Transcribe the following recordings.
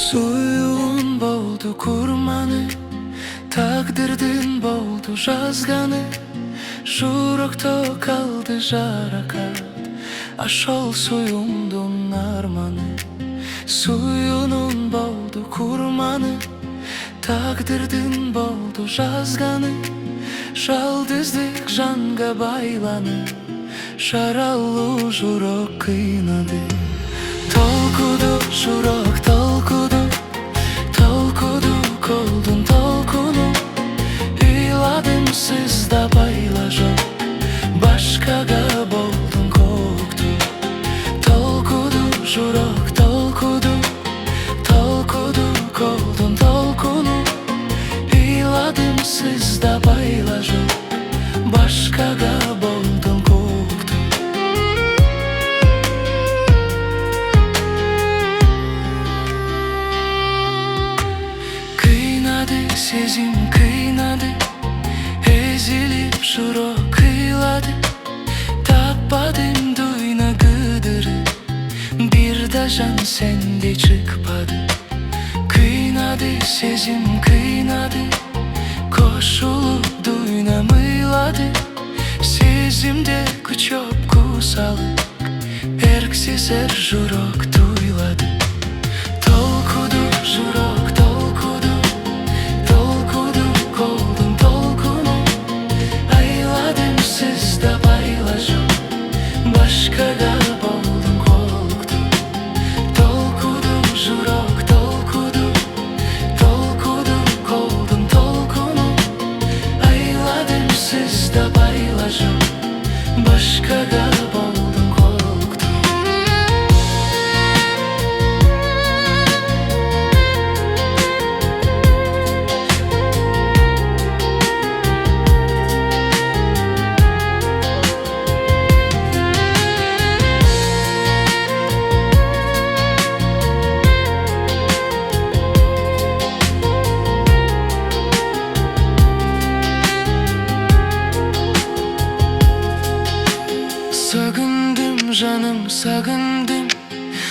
Suyun boldu kurmanı, takdirdin boldu жазганы. Жүрөктө kaldı жаракат, ашол суюмдун арманы. Suyunun boldu kurmanı, takdirdin boldu жазганы. Жалдыздык жанга байланып, жаралуу жүрөк кыйнады. Толкуду жүрөк, толкуду, толкуду колдун толкуну. Ыйладым сызда байла жок, башкага болдум кокту. Толкуду жүрөк, толкуду, толкуду колдун толкуну. Ыйладым сызда байла жок, башкага болдум кокту. Сезим кыйнады, эзилип жүрөк кыйлады. Таппадым дуйна кыдыры, бир да жан сенде чыкпады. Кыйнады, сезим кыйнады, кошулуп дуйна мыйлады. Сезимде күчөп кусалык, эрксиз эр жүрөк туйлады. Толкуду жүрөк, толкуду, толкуду колдун толкуну. Айладым сызда байла жок, башкага болдум кокту. Толкуду жүрөк, толкуду, толкуду колдун толкуну. Айладым сызда байла жок, башкага болдум кокту. Сагындым, жаным, сагындым,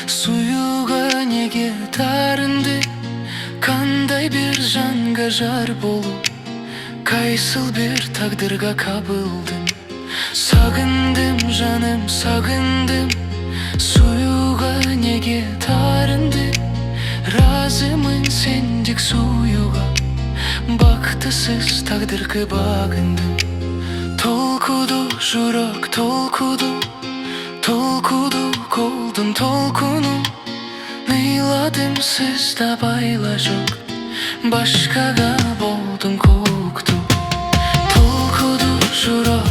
суюга неге тарынды. Кандай бир жанга жар болуп, кайсыл бир тагдырга кабылдым. Сагындым, жаным, сагындым, суюга неге тарынды. Разымын сендик суюга, бактысыз тагдырга багындым. Толкуду жүрөк, толкуду, толкуду колдун толкуну. Ыйладым сызда байла жок, башкага болдум кокту. Толкуду жүрөк,